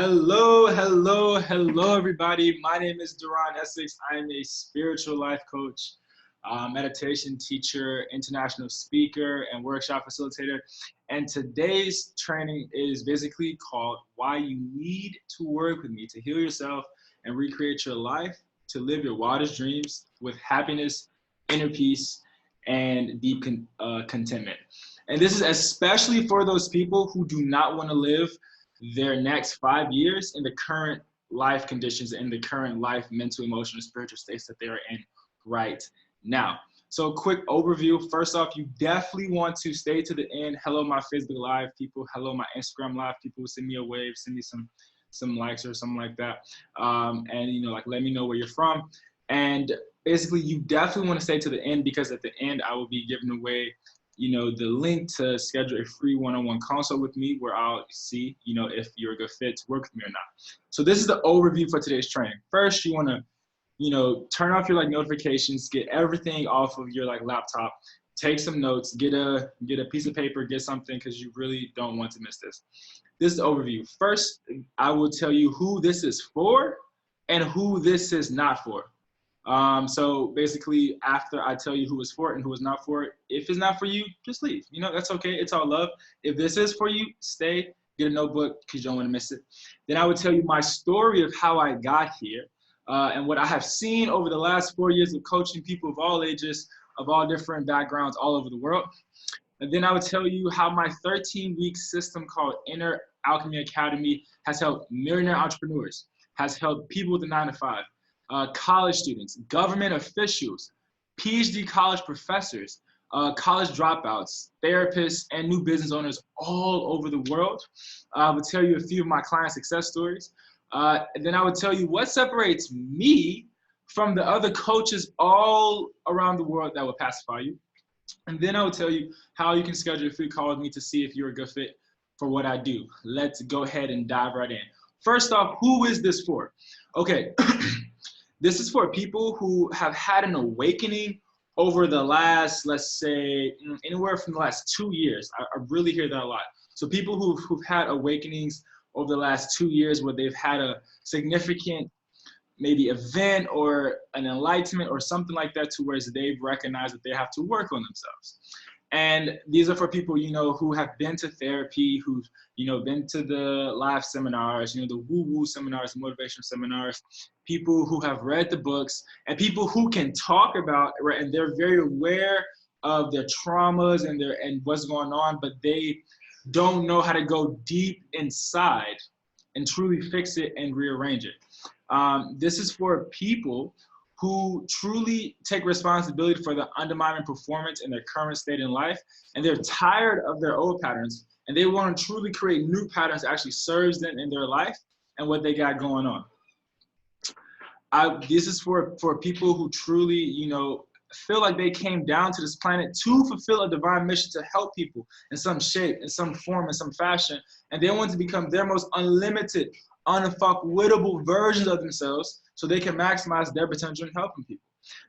Hello, everybody. My name is Duran Essex. I am a spiritual life coach, meditation teacher, international speaker, and workshop facilitator. And today's training is basically called Why You Need to Work With Me to Heal Yourself and Recreate Your Life to Live Your Wildest Dreams with happiness, inner peace, and deep contentment. And this is especially for those people who do not want to live their next 5 years in the current life conditions, in the current life, mental, emotional, spiritual states that they are in right now. So quick overview. First off, you definitely want to stay to the end. Hello, my Facebook Live people. Hello, my Instagram Live people. Send me a wave, send me some likes or something like that. And like let me know where you're from. And basically, you definitely want to stay to the end because at the end, I will be giving away the link to schedule a free one-on-one consult with me where I'll see, if you're a good fit to work with me or not. So this is the overview for today's training. First, you want to, turn off your notifications, get everything off of your laptop, take some notes, get a piece of paper, get something because you really don't want to miss this. This is the overview. First, I will tell you who this is for and who this is not for. So basically, after I tell you who is for it and who is not for it, if it's not for you, just leave. That's okay. It's all love. If this is for you, stay, get a notebook because you don't want to miss it. Then I would tell you my story of how I got here and what I have seen over the last 4 years of coaching people of all ages, of all different backgrounds all over the world. And then I would tell you how my 13-week system called Inner Alcehmmy Academy has helped millionaire entrepreneurs, has helped people with a 9-to-5. College students, government officials, P.H.D. college professors, college dropouts, therapists, and new business owners all over the world. I would tell you a few of my client success stories. And then I would tell you what separates me from the other coaches all around the world that will pacify you. And then I would tell you how you can schedule a free call with me to see if you're a good fit for what I do. Let's go ahead and dive right in. First off, who is this for? Okay. This is for people who have had an awakening over the last, let's say, anywhere from the last 2 years. I really hear that a lot. So people who've had awakenings over the last 2 years where they've had a significant maybe event or an enlightenment or something like that to where they've recognized that they have to work on themselves. And these are for people, who have been to therapy, who've, been to the live seminars, the woo-woo seminars, motivational seminars, people who have read the books, and people who can talk about, right, and they're very aware of their traumas and what's going on, but they don't know how to go deep inside and truly fix it and rearrange it. This is for people who truly take responsibility for the undermining performance in their current state in life, and they're tired of their old patterns, and they want to truly create new patterns that actually serves them in their life and what they got going on. This is for people who truly, feel like they came down to this planet to fulfill a divine mission to help people in some shape, in some form, in some fashion, and they want to become their most unlimited, unfuckwittable versions of themselves so they can maximize their potential in helping people.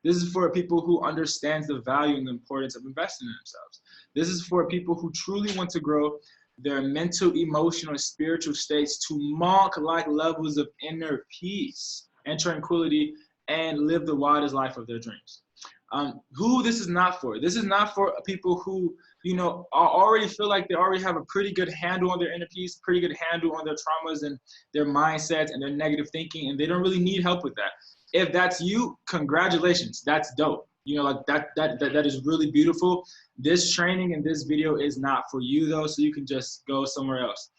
This is for people who understand the value and the importance of investing in themselves. This is for people who truly want to grow their mental, emotional, and spiritual states to monk-like levels of inner peace and tranquility and live the wildest life of their dreams. Who this is not for? This is not for people who, already feel like they already have a pretty good handle on their inner peace, pretty good handle on their traumas and their mindsets and their negative thinking, and they don't really need help with that. If that's you, congratulations, that's dope. That is really beautiful. This training and this video is not for you though, so you can just go somewhere else.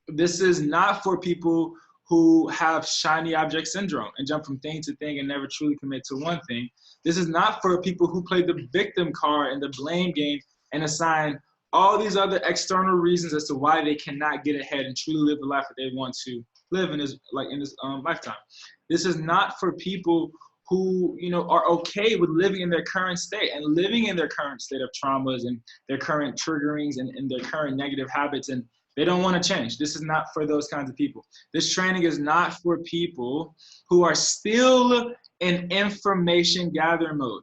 This is not for people who have shiny object syndrome and jump from thing to thing and never truly commit to one thing. This is not for people who play the victim card and the blame game and assign all these other external reasons as to why they cannot get ahead and truly live the life that they want to live in this lifetime. This is not for people who are okay with living in their current state and living in their current state of traumas and their current triggerings and their current negative habits, and they don't want to change. This is not for those kinds of people. This training is not for people who are still in information gathering mode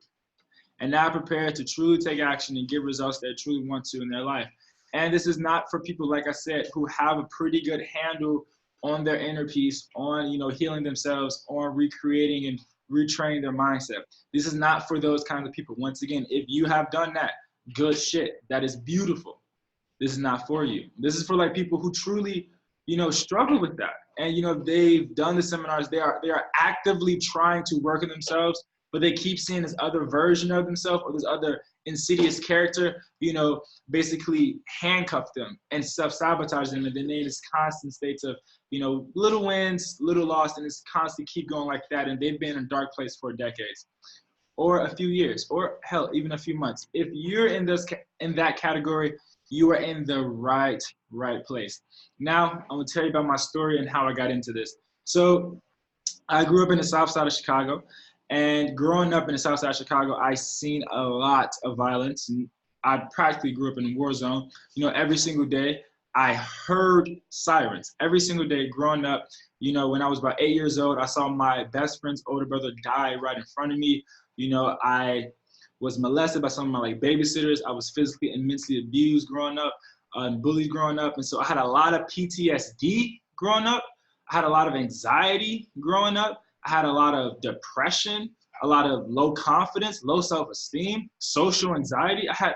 and not prepared to truly take action and give results they truly want to in their life. And this is not for people, like I said, who have a pretty good handle on their inner peace, on, healing themselves, on recreating and retraining their mindset. This is not for those kinds of people. Once again, if you have done that, good shit. That is beautiful. This is not for you. This is for like people who truly, struggle with that. And, they've done the seminars. They are actively trying to work on themselves, but they keep seeing this other version of themselves or this other insidious character, basically handcuff them and self-sabotage them. And then they're in this constant states of, little wins, little loss, and it's constantly keep going like that. And they've been in a dark place for decades or a few years, or hell, even a few months. If you're in that category, you are in the right place. Now, I'm gonna tell you about my story and how I got into this. So I grew up in the South Side of Chicago, and growing up in the South Side of Chicago, I seen a lot of violence. And I practically grew up in a war zone. Every single day I heard sirens. Every single day growing up, when I was about 8 years old, I saw my best friend's older brother die right in front of me. I was molested by some of my like babysitters. I was physically and mentally abused growing up, bullied growing up. And so I had a lot of PTSD growing up. I had a lot of anxiety growing up. I had a lot of depression, a lot of low confidence, low self-esteem, social anxiety. I had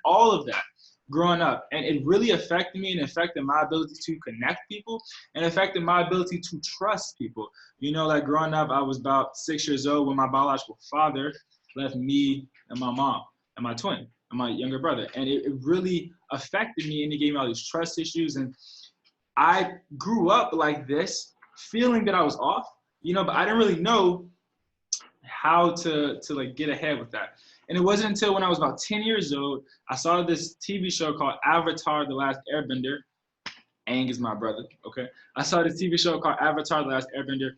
all of that growing up, and it really affected me and affected my ability to connect people and affected my ability to trust people. Like growing up, I was about 6 years old when my biological father left me and my mom and my twin and my younger brother. And it really affected me, and it gave me all these trust issues. And I grew up like this, feeling that I was off, but I didn't really know how to like get ahead with that. And it wasn't until when I was about 10 years old, I saw this TV show called Avatar: The Last Airbender. Aang is my brother, okay? I saw this TV show called Avatar: The Last Airbender.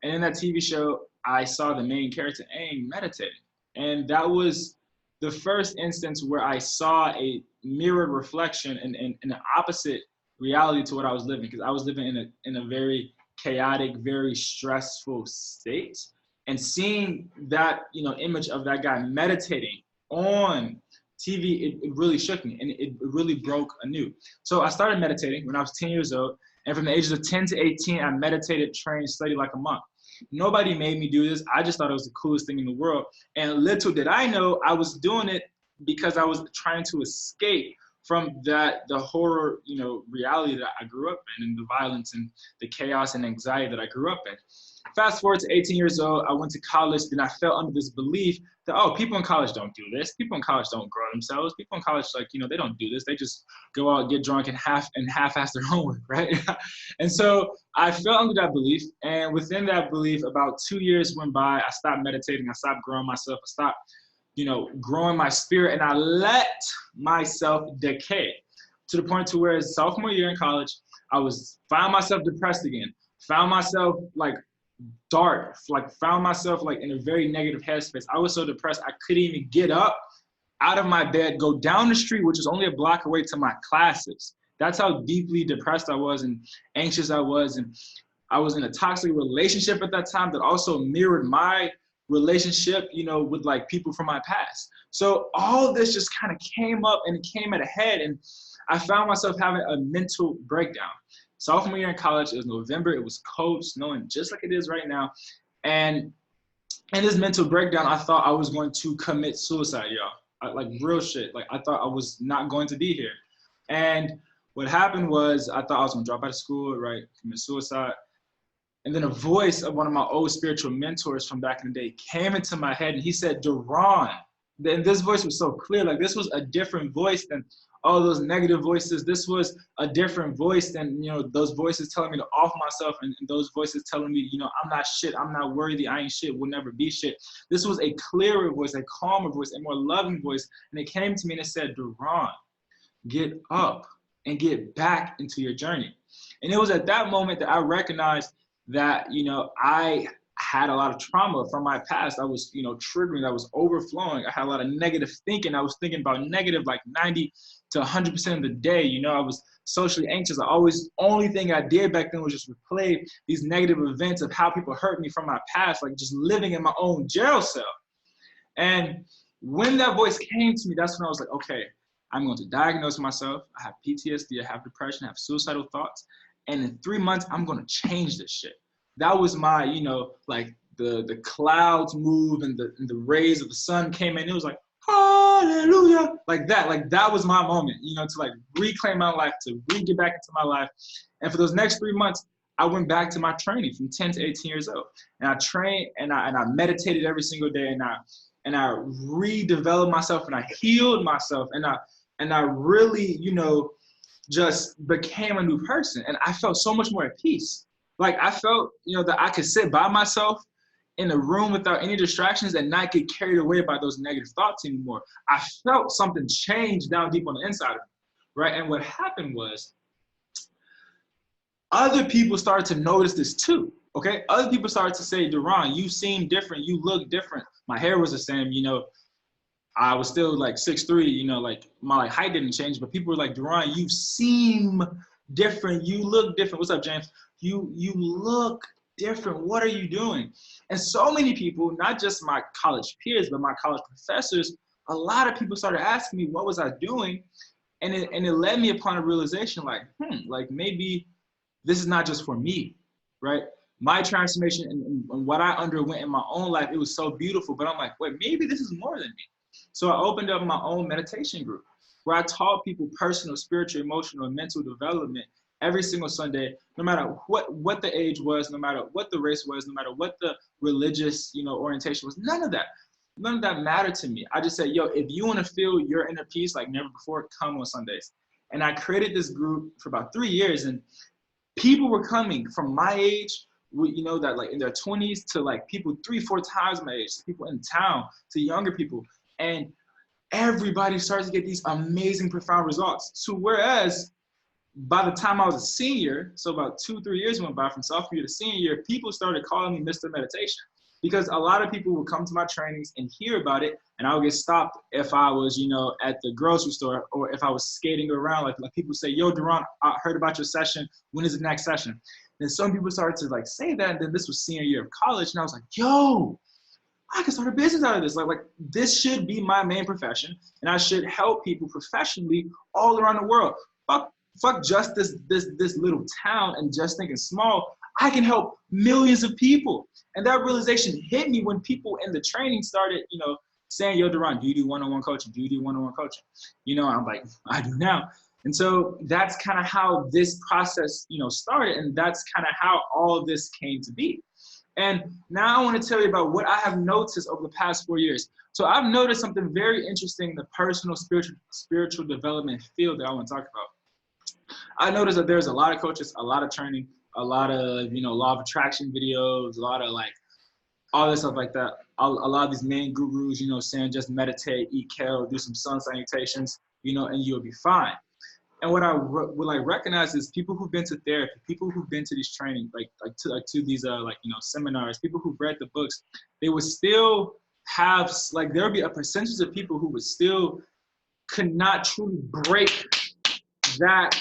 And in that TV show, I saw the main character, Aang, meditating. And that was the first instance where I saw a mirrored reflection and an opposite reality to what I was living, because I was living in a very chaotic, very stressful state. And seeing that, image of that guy meditating on TV, it really shook me, and it really broke anew. So I started meditating when I was 10 years old, and from the ages of 10 to 18, I meditated, trained, studied like a monk. Nobody made me do this. I just thought it was the coolest thing in the world. And little did I know, I was doing it because I was trying to escape from the horror, reality that I grew up in, and the violence and the chaos and anxiety that I grew up in. Fast forward to 18 years old, I went to college, then I fell under this belief that, oh, people in college don't do this. People in college don't grow themselves. People in college, they don't do this. They just go out, get drunk, and half-ass their homework, right? And so I fell under that belief, and within that belief, about 2 years went by. I stopped meditating. I stopped growing myself. I stopped, growing my spirit, and I let myself decay to the point to where sophomore year in college, found myself depressed again, found myself dark, found myself in a very negative headspace. I was so depressed I couldn't even get up out of my bed, go down the street, which is only a block away, to my classes. That's how deeply depressed I was and anxious I was. And I was in a toxic relationship at that time that also mirrored my relationship, with people from my past. So all this just kind of came up, and it came at a head, and I found myself having a mental breakdown. Sophomore year in college, it was November, it was cold, snowing just like it is right now. And in this mental breakdown, I thought I was going to commit suicide, y'all. Real shit. I thought I was not going to be here. And what happened was, I thought I was gonna drop out of school, right, commit suicide. And then a voice of one of my old spiritual mentors from back in the day came into my head, and he said, Duran. Then this voice was so clear, this was a different voice than all those negative voices. This was a different voice than, those voices telling me to off myself, and those voices telling me, I'm not shit, I'm not worthy, I ain't shit, will never be shit. This was a clearer voice, a calmer voice, a more loving voice. And it came to me and it said, Duran, get up and get back into your journey. And it was at that moment that I recognized that, I had a lot of trauma from my past. I was, triggering, I was overflowing. I had a lot of negative thinking. I was thinking about negative 90 to 100% of the day. I was socially anxious. Only thing I did back then was just replay these negative events of how people hurt me from my past, just living in my own jail cell. And when that voice came to me, that's when I was like, okay, I'm going to diagnose myself. I have PTSD, I have depression, I have suicidal thoughts. and in 3 months, I'm gonna change this shit. That was my, you know, like the clouds moved and the rays of the sun came in. It was like, hallelujah, like that was my moment, you know, to like reclaim my life, to get back into my life. And for those next 3 months, I went back to my training from 10 to 18 years old, and I trained and I meditated every single day, and I redeveloped myself, and I healed myself, and I really, you know, just became a new person, and I felt so much more at peace. Like I felt, you know, that I could sit by myself in a room without any distractions and not get carried away by those negative thoughts anymore. I felt something change down deep on the inside of me, right? And what happened was other people started to notice this too, okay? Other people started to say, Duran, you seem different, you look different. My hair was the same, you know, I was still like 6'3", you know, like my height didn't change, but people were like, Duran, you seem different, you look different. What's up, James? You look different, what are you doing? And so many people, not just my college peers, but my college professors, a lot of people started asking me, what was I doing? And it led me upon a realization like, like maybe this is not just for me, right? My transformation and what I underwent in my own life, it was so beautiful, but I'm like, wait, maybe this is more than me. So I opened up my own meditation group where I taught people personal, spiritual, emotional, and mental development every single Sunday, no matter what the age was, no matter what the race was, no matter what the religious, you know, orientation was, none of that mattered to me. I just said, yo, if you want to feel your inner peace like never before, come on Sundays. And I created this group for about 3 years, and people were coming from my age, you know, that like in their 20s to like people 3-4 times my age, people in town to younger people. And everybody started to get these amazing, profound results. So whereas by the time I was a senior, so about 2-3 years went by from sophomore year to senior year, people started calling me Mr. Meditation, because a lot of people would come to my trainings and hear about it, and I would get stopped if I was, you know, at the grocery store, or if I was skating around, like people say, yo, Duran, I heard about your session, when is the next session? And some people started to like say that, and then this was senior year of college, and I was like, yo, I can start a business out of this. Like this should be my main profession, and I should help people professionally all around the world. Fuck just this little town and just thinking small. I can help millions of people. And that realization hit me when people in the training started, you know, saying, yo, Duran, do you do one-on-one coaching? Do you do one-on-one coaching? You know, I'm like, I do now. And so that's kind of how this process, you know, started. And that's kind of how all of this came to be. And now I want to tell you about what I have noticed over the past 4 years. So I've noticed something very interesting in the personal spiritual development field that I want to talk about. I noticed that there's a lot of coaches, a lot of training, a lot of, you know, law of attraction videos, a lot of like all this stuff like that. A lot of these main gurus, you know, saying just meditate, eat kale, do some sun salutations, you know, and you'll be fine. And what I recognize is people who've been to therapy, people who've been to these trainings, to these like, you know, seminars, people who've read the books, they would still have, like, there would be a percentage of people who would still could not truly break that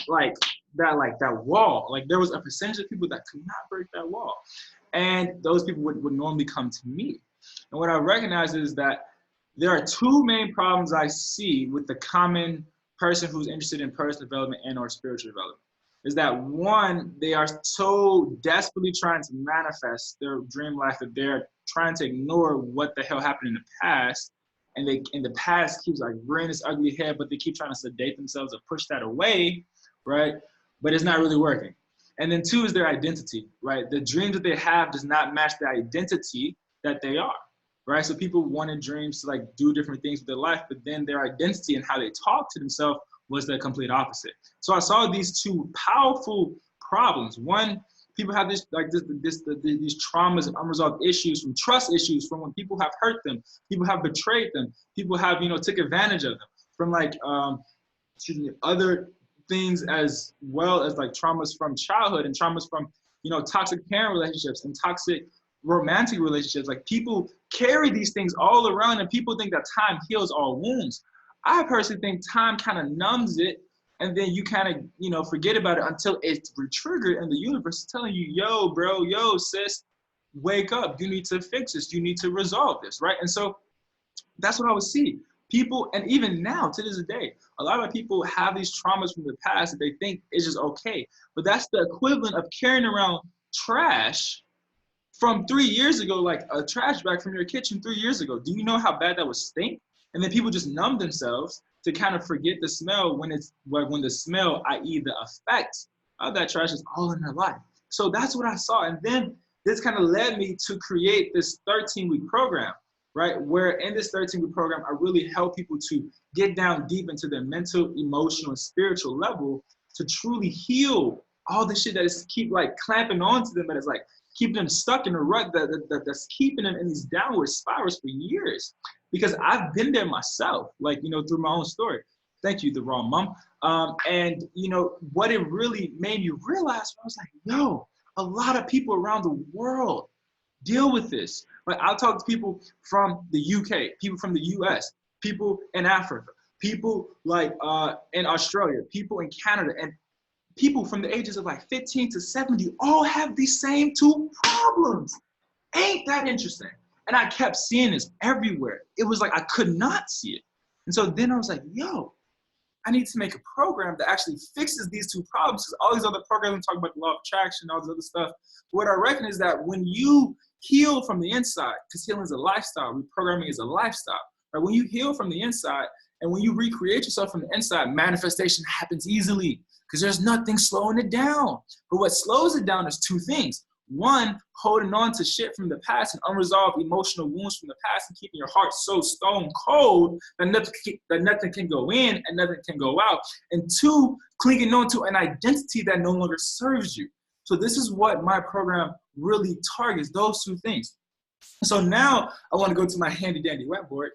wall. Like there was a percentage of people that could not break that wall. And those people would normally come to me. And what I recognize is that there are two main problems I see with the common person who's interested in personal development and or spiritual development. Is that one, they are so desperately trying to manifest their dream life that they're trying to ignore what the hell happened in the past. And they, in the past, keeps like rearing this ugly head, but they keep trying to sedate themselves or push that away, right? But it's not really working. And then two is their identity, right? The dreams that they have does not match the identity that they are, right? So people wanted dreams to like do different things with their life, but then their identity and how they talk to themselves was the complete opposite. So I saw these two powerful problems. One, people have these traumas and unresolved issues from trust issues from when people have hurt them, people have betrayed them, people have, you know, took advantage of them, from like, other things as well as like traumas from childhood and traumas from, you know, toxic parent relationships and toxic romantic relationships. Like people carry these things all around, and people think that time heals all wounds. I personally think time kind of numbs it, and then you kind of, you know, forget about it until it's re-triggered, and the universe is telling you, yo, bro, yo, sis, wake up. You need to fix this. You need to resolve this, right? And so that's what I would see. People, and even now, to this day, a lot of people have these traumas from the past that they think is just okay. But that's the equivalent of carrying around trash from 3 years ago, like a trash bag from your kitchen 3 years ago. Do you know how bad that would stink? And then people just numb themselves to kind of forget the smell when the smell, i.e. the effects of that trash, is all in their life. So that's what I saw. And then this kind of led me to create this 13-week program, right? Where in this 13-week program, I really help people to get down deep into their mental, emotional, and spiritual level to truly heal all the shit that is keep like clamping onto them, that is like keeping them stuck in a rut that's keeping them in these downward spirals for years. Because I've been there myself, like, you know, through my own story. Thank you, the wrong mom. And, you know, what it really made me realize, I was like, yo, a lot of people around the world deal with this. Like, I'll talk to people from the UK, people from the US, people in Africa, people like in Australia, people in Canada, and people from the ages of like 15 to 70 all have these same two problems. Ain't that interesting? And I kept seeing this everywhere. It was like I could not see it. And so then I was like, yo, I need to make a program that actually fixes these two problems, because all these other programs talk about the law of attraction, all this other stuff. What I reckon is that when you heal from the inside, because healing is a lifestyle, reprogramming is a lifestyle, right? When you heal from the inside and when you recreate yourself from the inside, manifestation happens easily because there's nothing slowing it down. But what slows it down is two things. One, holding on to shit from the past and unresolved emotional wounds from the past and keeping your heart so stone cold that nothing can go in and nothing can go out. And two, clinging on to an identity that no longer serves you. So this is what my program really targets, those two things. So now I want to go to my handy dandy whiteboard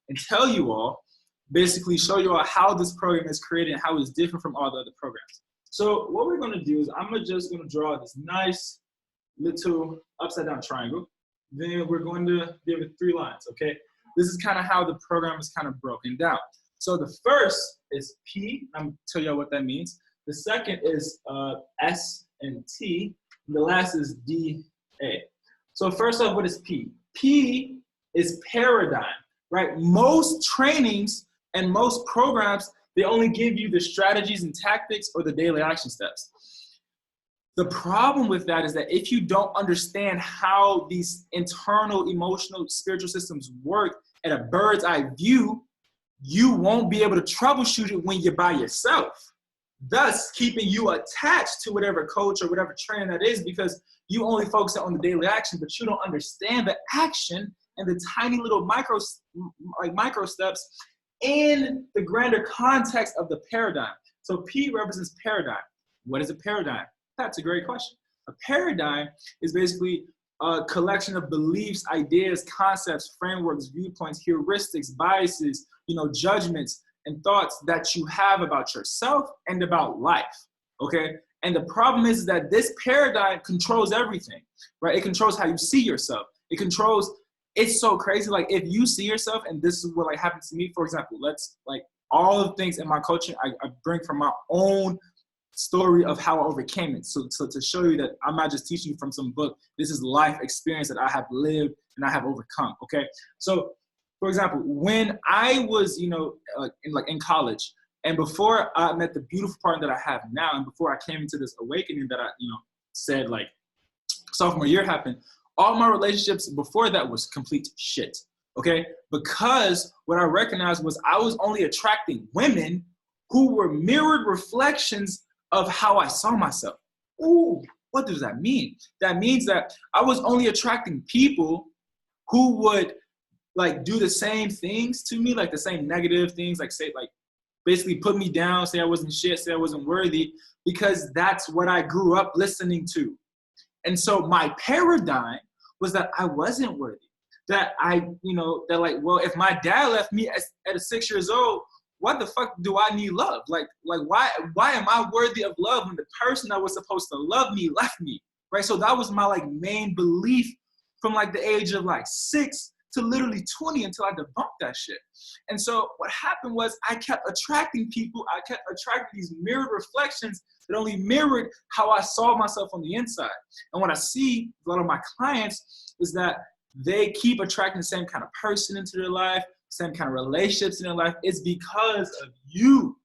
and tell you all, basically show you all how this program is created and how it's different from all the other programs. So what we're going to do is I'm just going to draw this nice little upside down triangle. Then we're going to give it 3 lines, okay? This is kind of how the program is kind of broken down. So the first is P. I'm going to tell you what that means. The second is S and T. And the last is D, A. So first off, what is P? P is paradigm, right? Most trainings and most programs, they only give you the strategies and tactics or the daily action steps. The problem with that is that if you don't understand how these internal, emotional, spiritual systems work at a bird's eye view, you won't be able to troubleshoot it when you're by yourself. Thus, keeping you attached to whatever coach or whatever trainer that is, because you only focus on the daily action, but you don't understand the action and the tiny little micro steps in the grander context of the paradigm. So P represents paradigm. What is a paradigm? That's a great question. A paradigm is basically a collection of beliefs, ideas, concepts, frameworks, viewpoints, heuristics, biases, judgments, and thoughts that you have about yourself and about life, okay? And the problem is that this paradigm controls everything, right? It controls how you see yourself. It controls, it's so crazy. Like if you see yourself, and this is what happened to me, for example, all of the things in my coaching, I bring from my own story of how I overcame it. So to show you that I'm not just teaching you from some book, this is life experience that I have lived and I have overcome, okay? So for example, when I was, in college, and before I met the beautiful partner that I have now, and before I came into this awakening that I, said sophomore year happened, all my relationships before that was complete shit, okay? Because what I recognized was I was only attracting women who were mirrored reflections of how I saw myself. Ooh, what does that mean? That means that I was only attracting people who would do the same things to me, the same negative things, basically put me down, say I wasn't shit, say I wasn't worthy, because that's what I grew up listening to. And so my paradigm was that I wasn't worthy. That well, if my dad left me at 6 years old, what the fuck do I need love? Why am I worthy of love when the person that was supposed to love me left me, right? So that was my main belief from the age of 6 to literally 20 until I debunked that shit. And so what happened was I kept attracting people. I kept attracting these mirrored reflections that only mirrored how I saw myself on the inside. And what I see with a lot of my clients is that they keep attracting the same kind of person into their life. same kind of relationships in their life, it's because of you,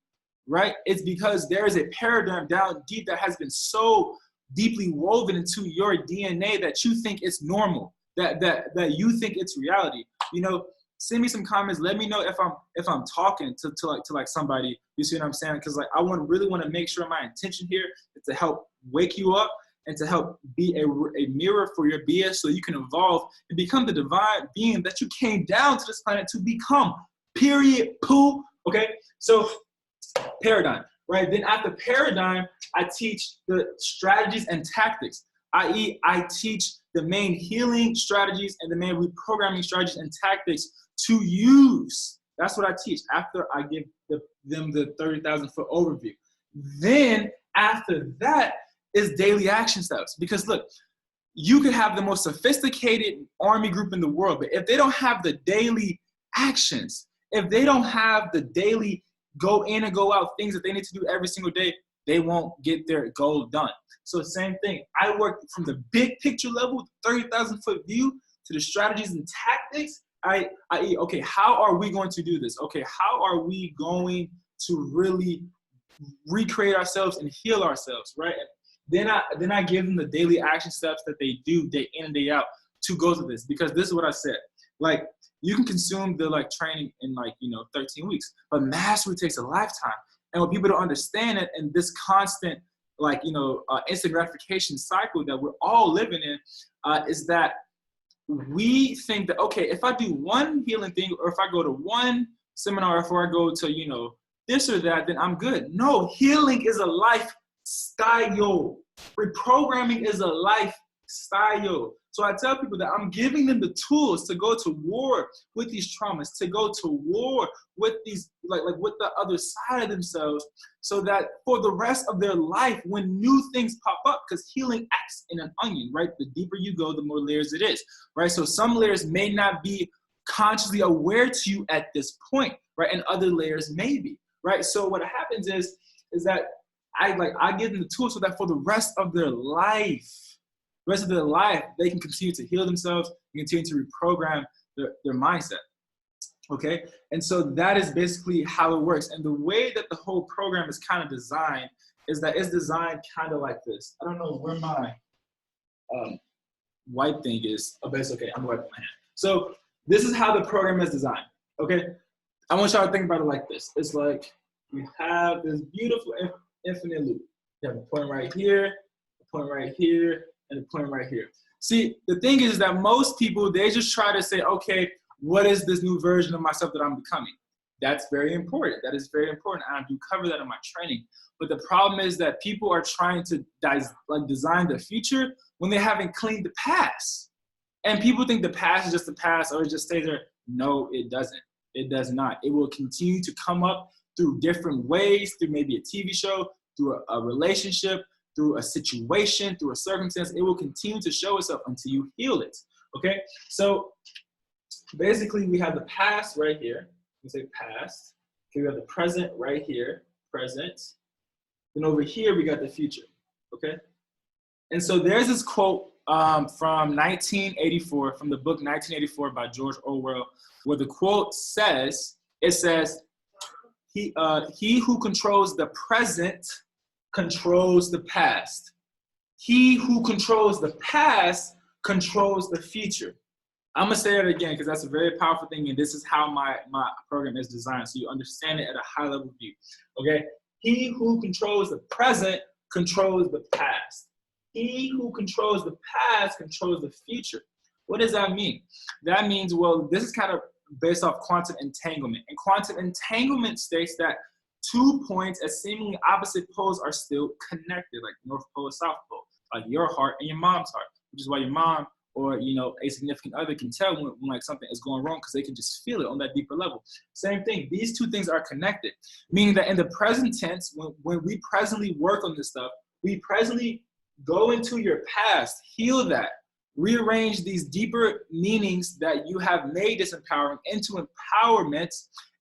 right? It's because there is a paradigm down deep that has been so deeply woven into your DNA that you think it's normal, that you think it's reality. You know, send me some comments. Let me know if I'm talking to somebody. You see what I'm saying? Because like I really want to make sure my intention here is to help wake you up and to help be a mirror for your BS so you can evolve and become the divine being that you came down to this planet to become. Period. Poo. Okay. So paradigm, right? Then after paradigm, I teach the strategies and tactics, i.e. I teach the main healing strategies and the main reprogramming strategies and tactics to use. That's what I teach after I give them the 30,000 foot overview. Then after that is daily action steps. Because look, you could have the most sophisticated army group in the world, but if they don't have the daily actions, if they don't have the daily go in and go out things that they need to do every single day, they won't get their goal done. So same thing. I work from the big picture level, 30,000 foot view, to the strategies and tactics. Okay, how are we going to do this? Okay, how are we going to really recreate ourselves and heal ourselves, right? Then I give them the daily action steps that they do day in and day out to go to this, because this is what I said. Like, you can consume the training in 13 weeks, but mastery takes a lifetime. And what people don't understand it, and this constant instant gratification cycle that we're all living in, is that we think that, okay, if I do one healing thing, or if I go to one seminar, or if I go to this or that, then I'm good. No, healing is a lifestyle. Reprogramming is a lifestyle. So I tell people that I'm giving them the tools to go to war with these traumas, to go to war with these, with the other side of themselves, so that for the rest of their life, when new things pop up, because healing acts in an onion, right? The deeper you go, the more layers it is, right? So some layers may not be consciously aware to you at this point, right? And other layers may be, right? So what happens is that I give them the tools so that for the rest of their life, they can continue to heal themselves and continue to reprogram their mindset, okay? And so that is basically how it works. And the way that the whole program is kind of designed is that it's designed kind of like this. I don't know where my white thing is. Oh, but it's okay, I'm wiping my hand. So this is how the program is designed, okay? I want y'all to think about it like this. It's like we have this beautiful infinite loop. You have a point right here, a point right here, and a point right here. See, the thing is that most people, they just try to say, okay, what is this new version of myself that I'm becoming? That's very important. That is very important. And I do cover that in my training. But the problem is that people are trying to design the future when they haven't cleaned the past. And people think the past is just the past, or it just stays there. No, it doesn't. It does not. It will continue to come up through different ways, through maybe a TV show, through a relationship, through a situation, through a circumstance. It will continue to show itself until you heal it, okay? So basically we have the past right here. We say past. Okay, we have the present right here, present. Then over here we got the future, okay? And so there's this quote from 1984, from the book 1984 by George Orwell, where the quote says, it says, he who controls the present controls the past. He who controls the past controls the future. I'm gonna say it again because that's a very powerful thing, and this is how my program is designed, so you understand it at a high level view, okay? He who controls the present controls the past. He who controls the past controls the future. What does that mean? That means, well, this is kind of based off quantum entanglement. And quantum entanglement states that 2 points at seemingly opposite poles are still connected, like North Pole and South Pole, like your heart and your mom's heart, which is why your mom or a significant other can tell when something is going wrong, because they can just feel it on that deeper level. Same thing, these two things are connected, meaning that in the present tense, when we presently work on this stuff, we presently go into your past, heal that, rearrange these deeper meanings that you have made disempowering into empowerment,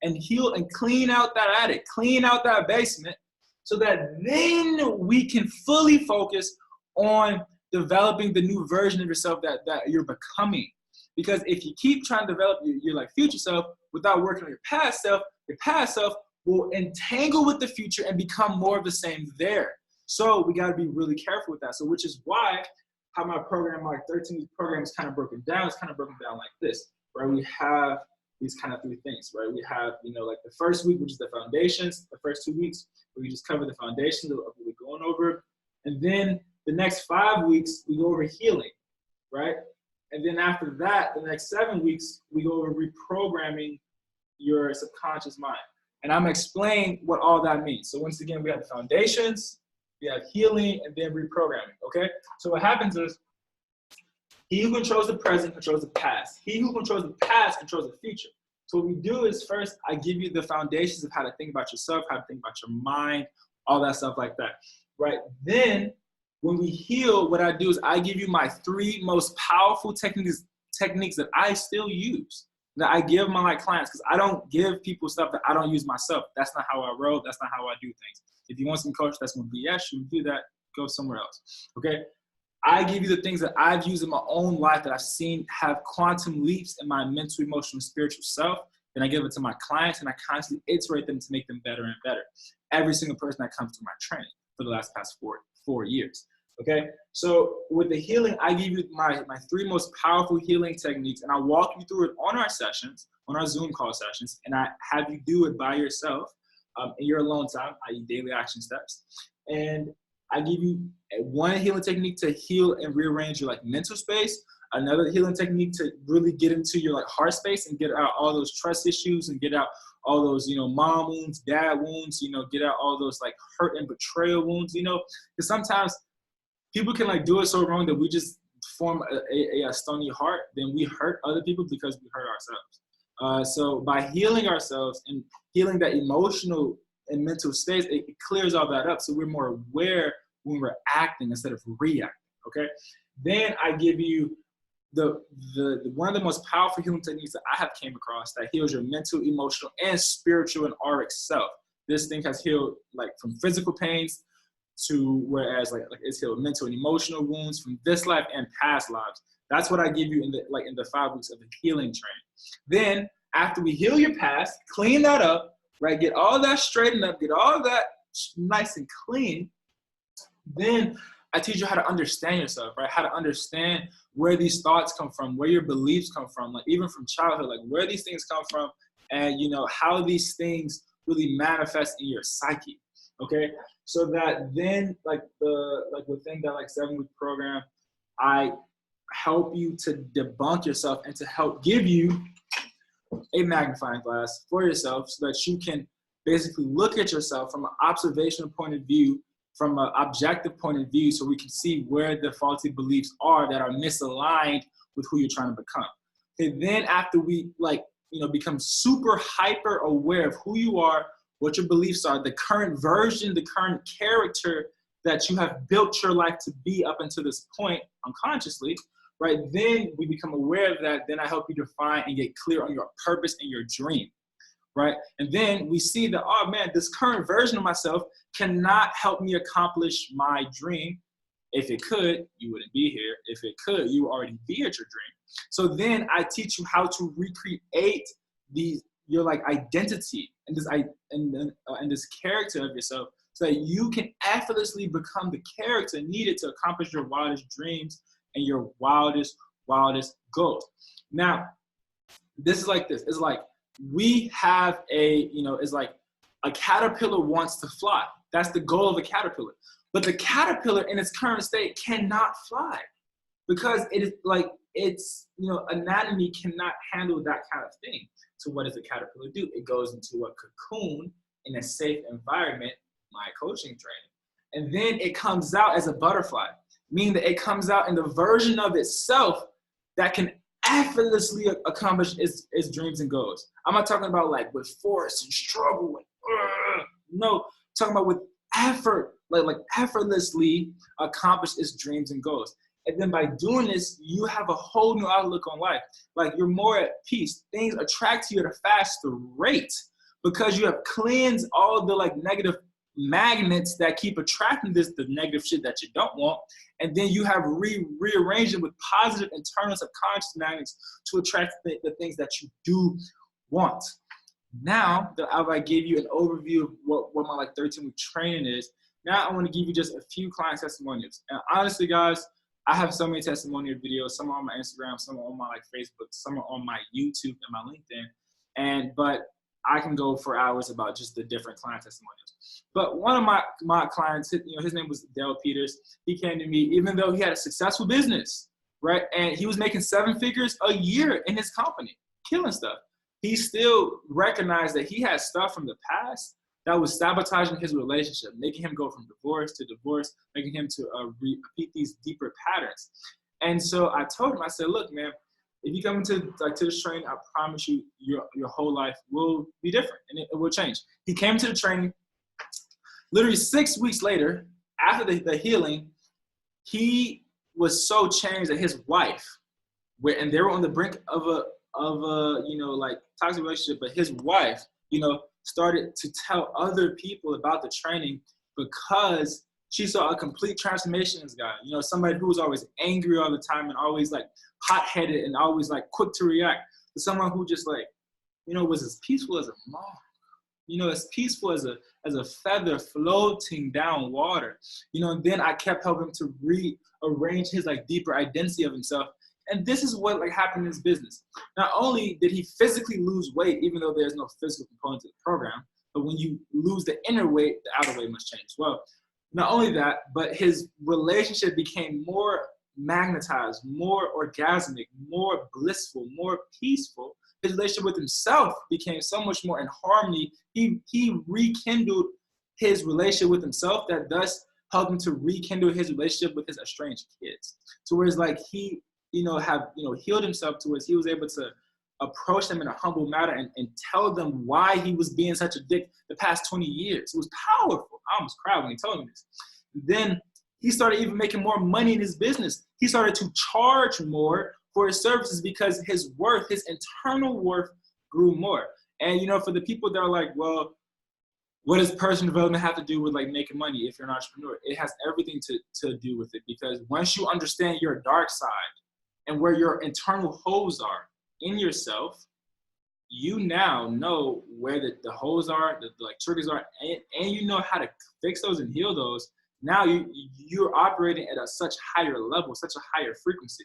and heal and clean out that attic, clean out that basement, so that then we can fully focus on developing the new version of yourself that you're becoming. Because if you keep trying to develop your like future self without working on your past self will entangle with the future and become more of the same there. So we got to be really careful with that. So which is why how my program, my 13-week program is kind of broken down. It's kind of broken down like this, right? We have these kind of 3 things, right? We have, you know, like the first week, which is the foundations, the first 2 weeks, where we just cover the foundations of what we're going over. And then the next 5 weeks, we go over healing, right? And then after that, the next 7 weeks, we go over reprogramming your subconscious mind. And I'm explaining what all that means. So once again, we have the foundations, we have healing, and then reprogramming, okay? So what happens is, he who controls the present controls the past. He who controls the past controls the future. So what we do is first, I give you the foundations of how to think about yourself, how to think about your mind, all that stuff like that, right? Then when we heal, what I do is I give you my 3 most powerful techniques that I still use, that I give my clients, because I don't give people stuff that I don't use myself. That's not how I roll. That's not how I do things. If you want some coach that's going to BS you, do that, go somewhere else, okay? I give you the things that I've used in my own life that I've seen have quantum leaps in my mental, emotional, spiritual self. Then I give it to my clients, and I constantly iterate them to make them better and better. Every single person that comes through my training for the past four years. Okay, so with the healing, I give you my 3 most powerful healing techniques, and I walk you through it on our sessions, on our Zoom call sessions, and I have you do it by yourself in your alone time, i.e. daily action steps. And I give you one healing technique to heal and rearrange your like mental space, another healing technique to really get into your like heart space and get out all those trust issues and get out all those, you know, mom wounds, dad wounds, you know, get out all those like hurt and betrayal wounds, you know, because sometimes people can like do it so wrong that we just form a stony heart, then we hurt other people because we hurt ourselves. So by healing ourselves and healing that emotional and mental states, it clears all that up. So we're more aware when we're acting instead of reacting, okay? Then I give you the one of the most powerful healing techniques that I have came across that heals your mental, emotional, and spiritual and auric self. This thing has healed like from physical pains to whereas like it's healed mental and emotional wounds from this life and past lives. That's what I give you in the 5 weeks of the healing training. Then after we heal your past, clean that up, right? Get all that straightened up, get all that nice and clean. Then I teach you how to understand yourself, right? How to understand where these thoughts come from, where your beliefs come from, like even from childhood, like where these things come from, and you know how these things really manifest in your psyche. Okay, so that then within that like 7-week program, I help you to debunk yourself and to help give you a magnifying glass for yourself so that you can basically look at yourself from an observational point of view, from an objective point of view, so we can see where the faulty beliefs are that are misaligned with who you're trying to become. Okay, then after we become super hyper aware of who you are, what your beliefs are, the current version, the current character that you have built your life to be up until this point unconsciously, right? Then we become aware of that. Then I help you define and get clear on your purpose and your dream, right? And then we see that, oh man, this current version of myself cannot help me accomplish my dream. If it could, you wouldn't be here. If it could, you would already be at your dream. So then I teach you how to recreate your like identity and this character of yourself, so that you can effortlessly become the character needed to accomplish your wildest dreams and your wildest goals. Now, this is like this. It's like we have it's like a caterpillar wants to fly. That's the goal of a caterpillar. But the caterpillar in its current state cannot fly because it is like its anatomy cannot handle that kind of thing. So what does the caterpillar do? It goes into a cocoon in a safe environment, my coaching training. And then it comes out as a butterfly, meaning that it comes out in the version of itself that can effortlessly accomplish its dreams and goals. I'm not talking about like with force and struggle. No, I'm talking about with effort, like effortlessly accomplish its dreams and goals. And then by doing this, you have a whole new outlook on life. Like you're more at peace. Things attract to you at a faster rate because you have cleansed all the like negative magnets that keep attracting the negative shit that you don't want, and then you have rearranged it with positive internal subconscious magnets to attract the things that you do want. Now that I gave you an overview of what my like 13-week training is, now I want to give you just a few client testimonials. And honestly, guys, I have so many testimonial videos. Some are on my Instagram, some are on my like Facebook, some are on my YouTube and my LinkedIn. But I can go for hours about just the different client testimonials. But one of my clients, his name was Dale Peters. He came to me, even though he had a successful business, right? And he was making 7 figures a year in his company, killing stuff. He still recognized that he had stuff from the past that was sabotaging his relationship, making him go from divorce to divorce, making him to repeat these deeper patterns. And so I told him, I said, look, man, if you come into to this training, I promise you, your whole life will be different and it will change. He came to the training. Literally 6 weeks later, after the healing, he was so changed that his wife, and they were on the brink of a like toxic relationship, but his wife, started to tell other people about the training because she saw a complete transformation in this guy. Somebody who was always angry all the time and always like hot-headed and always like quick to react, to someone who just like, was as peaceful as a moth, as peaceful as a feather floating down water. And then I kept helping him to rearrange his like deeper identity of himself. And this is what like happened in his business. Not only did he physically lose weight, even though there's no physical component to the program, but when you lose the inner weight, the outer weight must change as well. Not only that, but his relationship became more magnetized, more orgasmic, more blissful, more peaceful. His relationship with himself became so much more in harmony. He rekindled his relationship with himself, that thus helped him to rekindle his relationship with his estranged kids. So whereas like he healed himself to where he was able to approach them in a humble manner and tell them why he was being such a dick the past 20 years. It was powerful. I almost cried when he told me this. Then he started even making more money in his business. He started to charge more for his services because his worth, his internal worth, grew more. And for the people that are like, well, what does personal development have to do with like making money if you're an entrepreneur? It has everything to do with it, because once you understand your dark side and where your internal holes are in yourself, you now know where the holes are, the like triggers are, and you know how to fix those and heal those. Now you're operating at such higher level, such a higher frequency.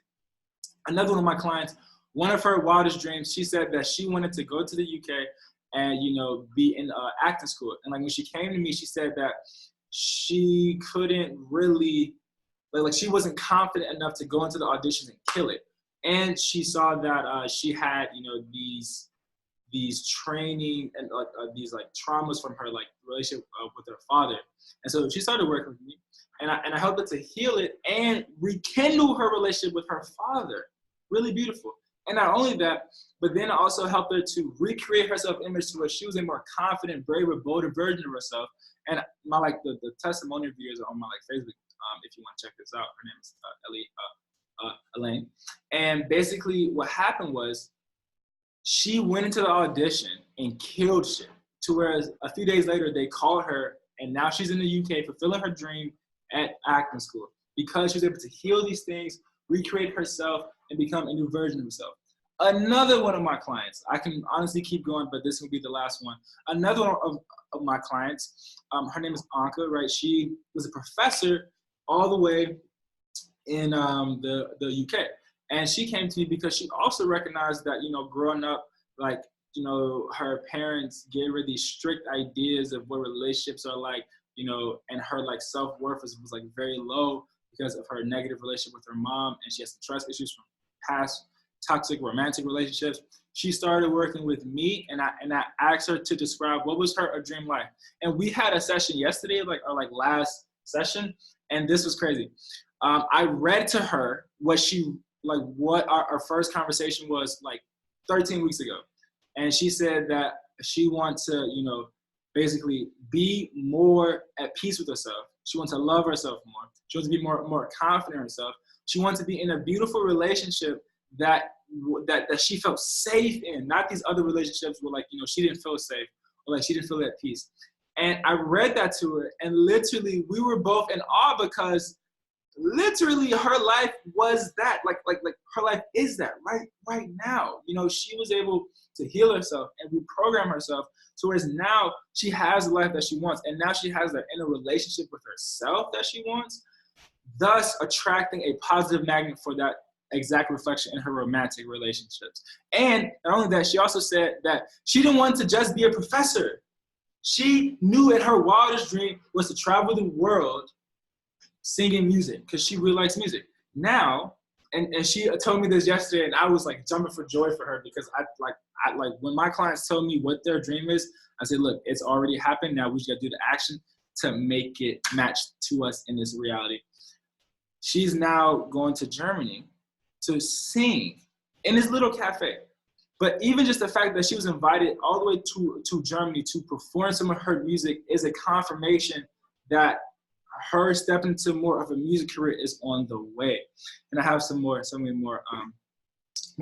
Another one of my clients, one of her wildest dreams, she said that she wanted to go to the UK and be in acting school. And like when she came to me, she said that she couldn't really, like she wasn't confident enough to go into the auditions and kill it. And she saw that she had these training and these like traumas from her like relationship with her father. And so she started working with me, and I helped her to heal it and rekindle her relationship with her father. Really beautiful. And not only that, but then I also helped her to recreate her self-image to where she was a more confident, braver, bolder version of herself. And my like the testimonial videos are on my like Facebook. If you want to check this out, her name is Elaine. And basically what happened was she went into the audition and killed shit, to whereas a few days later they called her, and now she's in the UK fulfilling her dream at acting school because she was able to heal these things, recreate herself, and become a new version of herself. Another one of my clients, I can honestly keep going, but this will be the last one. Another one of my clients, her name is Anka, right? She was a professor all the way in the UK. And she came to me because she also recognized that, growing up, like, her parents gave her these strict ideas of what relationships are like, and her like self-worth was like very low because of her negative relationship with her mom, and she has some trust issues from past toxic romantic relationships. She started working with me, and I asked her to describe what was her dream life. And we had a session yesterday, like our like last session, and this was crazy. I read to her what our first conversation was like 13 weeks ago. And she said that she wants to, basically be more at peace with herself. She wants to love herself more. She wants to be more confident in herself. She wants to be in a beautiful relationship that she felt safe in, not these other relationships where like, she didn't feel safe or like she didn't feel at peace. And I read that to her, and literally we were both in awe because literally her life was that, like her life is that right now. You know, she was able to heal herself and reprogram herself to whereas now she has the life that she wants, and now she has that inner relationship with herself that she wants, thus attracting a positive magnet for that exact reflection in her romantic relationships. And not only that, she also said that she didn't want to just be a professor. She knew that her wildest dream was to travel the world singing music because she really likes music. Now, and she told me this yesterday, and I was like jumping for joy for her because I like when my clients tell me what their dream is, I say, look, it's already happened. Now we just gotta do the action to make it match to us in this reality. She's now going to Germany to sing in this little cafe. But even just the fact that she was invited all the way to Germany to perform some of her music is a confirmation that her stepping into more of a music career is on the way. And I have some more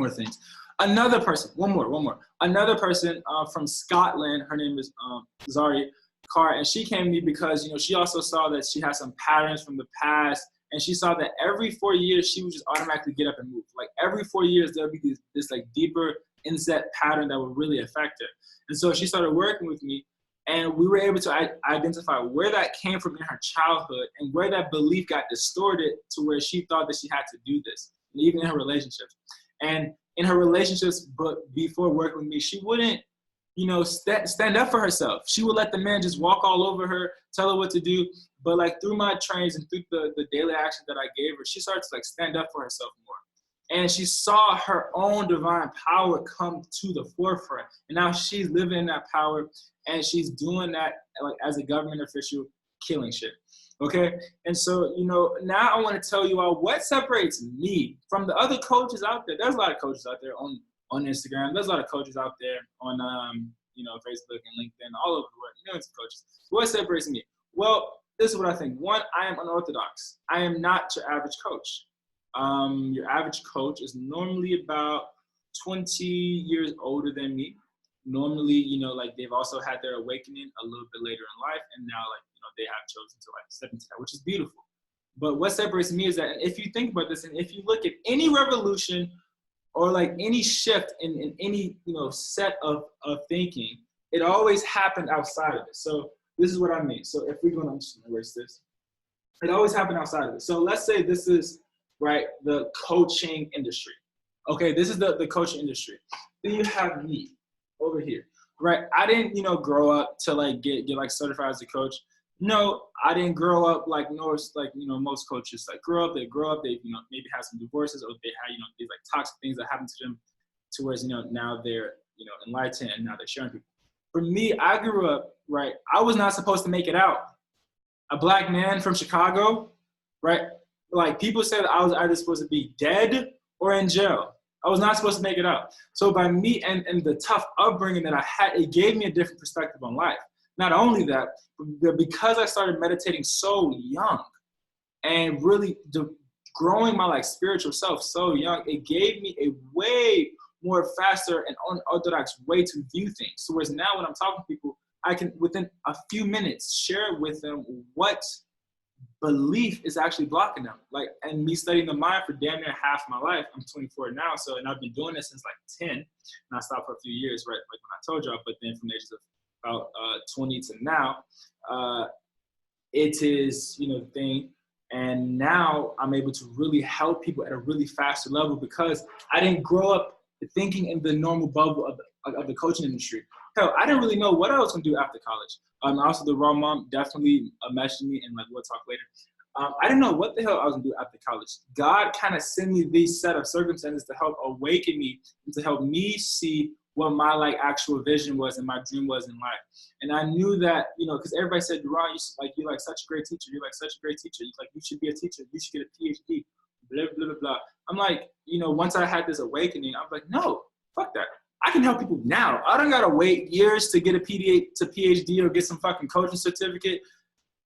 things. Another person, one more. Another person from Scotland, her name is Zari Carr, and she came to me because, you know, she also saw that she had some patterns from the past, and she saw that every 4 years she would just automatically get up and move. Like every 4 years there would be this like deeper inset pattern that would really affect her. And so she started working with me, and we were able to identify where that came from in her childhood and where that belief got distorted to where she thought that she had to do this, and even in her relationships. And in her relationships, but before working with me, she wouldn't, you know, stand up for herself. She would let the man just walk all over her, tell her what to do. But like through my trainings and through the daily action that I gave her, she started to like stand up for herself more. And she saw her own divine power come to the forefront. And now she's living in that power, and she's doing that like as a government official, killing shit. Okay? And so, you know, now I want to tell you all what separates me from the other coaches out there. There's a lot of coaches out there on Instagram. There's a lot of coaches out there on, you know, Facebook and LinkedIn, all over the world, millions of coaches. What separates me? Well, this is what I think. One, I am unorthodox. I am not your average coach. Your average coach is normally about 20 years older than me. Normally, you know, like they've also had their awakening a little bit later in life, and now, like, you know, they have chosen to like step into that, which is beautiful. But what separates me is that, and if you think about this, and if you look at any revolution or like any shift in any, you know, set of thinking, it always happened outside of it. So this is what I mean. So if we're going to, I'm just going to erase this. It always happened outside of it. So let's say this is, right, the coaching industry. Okay, this is the coaching industry. Then you have me over here, right? I didn't, you know, grow up to like get like certified as a coach. No, I didn't grow up like most coaches like grow up, they, you know, maybe have some divorces, or they had, you know, these like toxic things that happen to them towards, you know, now they're, you know, enlightened and now they're sharing people. For me, I grew up, right? I was not supposed to make it out. A black man from Chicago, right? Like people said I was either supposed to be dead or in jail. I was not supposed to make it out. So by me and the tough upbringing that I had, it gave me a different perspective on life. Not only that, but because I started meditating so young and really growing my like spiritual self so young, it gave me a way more faster and unorthodox way to view things. So whereas now when I'm talking to people, I can within a few minutes share with them what belief is actually blocking them. Like, and me studying the mind for damn near half my life. I'm 24 now, so, and I've been doing this since like 10, and I stopped for a few years, right, like when I told y'all, but then from the ages of about 20 to now, it is, you know, the thing. And now I'm able to really help people at a really faster level because I didn't grow up thinking in the normal bubble of the coaching industry. Hell, I didn't really know what I was going to do after college. Also, the wrong mom definitely messaged me, and like we'll talk later. I didn't know what the hell I was going to do after college. God kind of sent me these set of circumstances to help awaken me and to help me see what my like actual vision was and my dream was in life. And I knew that, you know, because everybody said, Ron, you're like such a great teacher. You're like such a great teacher. Like you should be a teacher. You should get a P.H.D. Blah blah blah blah. I'm like, you know, once I had this awakening, I'm like, no, fuck that. I can help people now. I don't gotta wait years to get a P.H.D. or get some fucking coaching certificate.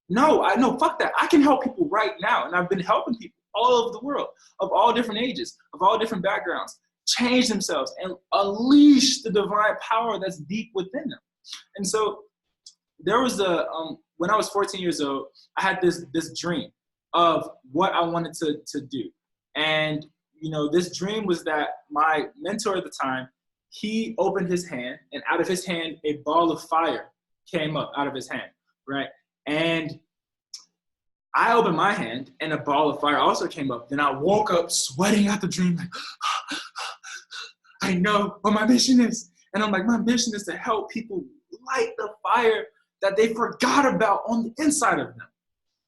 No, fuck that. I can help people right now. And I've been helping people all over the world, of all different ages, of all different backgrounds, change themselves and unleash the divine power that's deep within them. And so there was a, when I was 14 years old, I had this dream of what I wanted to do. And, you know, this dream was that my mentor at the time, he opened his hand, and out of his hand, a ball of fire came up out of his hand, right? And I opened my hand, and a ball of fire also came up. Then I woke up sweating out the dream, like, I know what my mission is. And I'm like, my mission is to help people light the fire that they forgot about on the inside of them,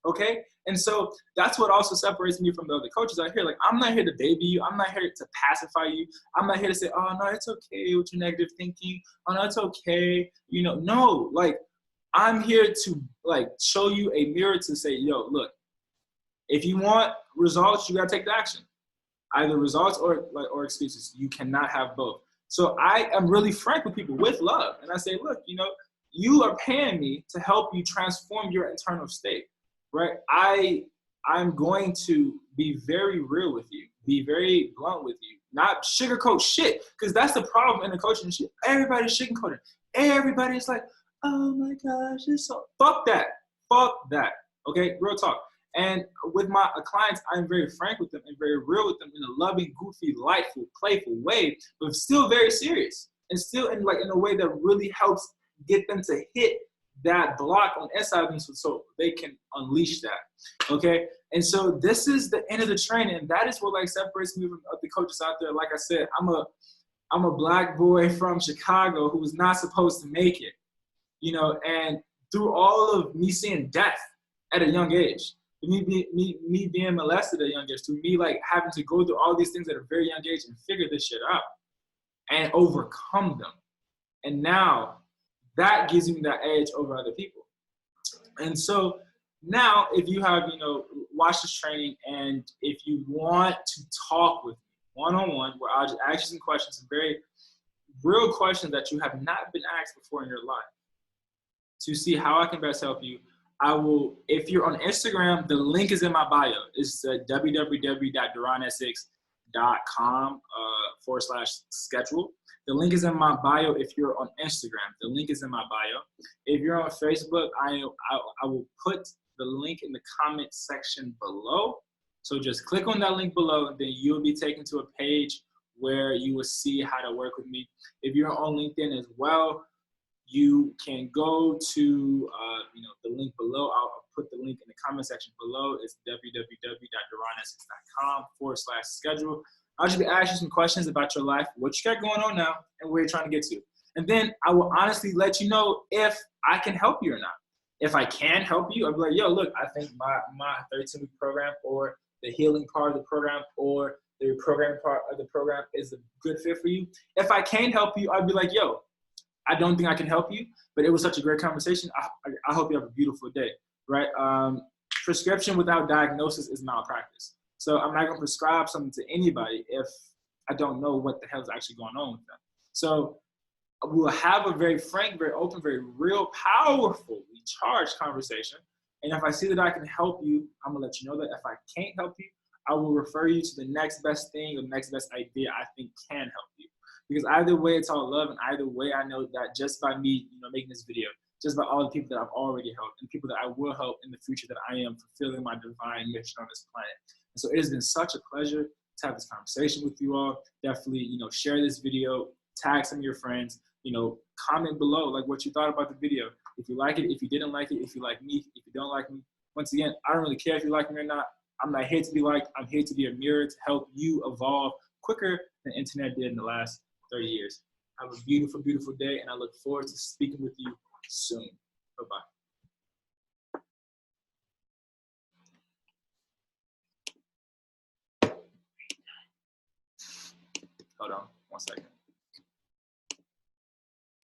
okay? And so that's what also separates me from the other coaches out here. Like, I'm not here to baby you. I'm not here to pacify you. I'm not here to say, oh, no, it's okay with your negative thinking. Oh, no, it's okay. You know, no, like, I'm here to, like, show you a mirror to say, yo, look, if you want results, you got to take the action. Either results or excuses. You cannot have both. So I am really frank with people with love. And I say, look, you know, you are paying me to help you transform your internal state, right? I'm going to be very real with you, be very blunt with you, not sugarcoat shit, because that's the problem in the coaching shit. Everybody's sugarcoating. Everybody's like, oh my gosh, it's so, fuck that, okay, real talk. And with my clients, I'm very frank with them and very real with them in a loving, goofy, lightful, playful way, but still very serious and still in a way that really helps get them to hit that block on inside of them so they can unleash that, okay? And so this is the end of the training, and that is what like separates me from the coaches out there. Like I said, I'm a black boy from Chicago who was not supposed to make it, you know, and through all of me seeing death at a young age, me being molested at a young age, to me like having to go through all these things at a very young age and figure this shit out and overcome them. And now that gives me that edge over other people. And so now if you have, you know, watched this training and if you want to talk with me one-on-one, where I'll just ask you some questions, some very real questions that you have not been asked before in your life, to see how I can best help you, I will, if you're on Instagram, the link is in my bio. It's www.duranessix.com/schedule. The link is in my bio if you're on Instagram. The link is in my bio. If you're on Facebook, I will put the link in the comment section below. So just click on that link below, and then you'll be taken to a page where you will see how to work with me. If you're on LinkedIn as well, you can go to you know, the link below. I'll put the link in the comment section below. It's www.duranessix.com/schedule. I'll just be asking you some questions about your life, what you got going on now, and where you're trying to get to. And then I will honestly let you know if I can help you or not. If I can help you, I'll be like, yo, look, I think my 13-week program or the healing part of the program or the programming part of the program is a good fit for you. If I can't help you, I'll be like, yo, I don't think I can help you, but it was such a great conversation. I hope you have a beautiful day, right? Prescription without diagnosis is malpractice. So I'm not gonna prescribe something to anybody if I don't know what the hell is actually going on with them. So we'll have a very frank, very open, very real, powerfully charged conversation. And if I see that I can help you, I'm gonna let you know that. If I can't help you, I will refer you to the next best thing or the next best idea I think can help you. Because either way, it's all love, and either way, I know that just by me, you know, making this video, just by all the people that I've already helped and people that I will help in the future, that I am fulfilling my divine mission on this planet. And so it has been such a pleasure to have this conversation with you all. Definitely, you know, share this video, tag some of your friends, you know, comment below like what you thought about the video. If you like it, if you didn't like it, if you like me, if you don't like me. Once again, I don't really care if you like me or not. I'm not here to be liked. I'm here to be a mirror to help you evolve quicker than the internet did in the last 30 years. Have a beautiful, beautiful day, and I look forward to speaking with you soon. Bye-bye. Hold on 1 second.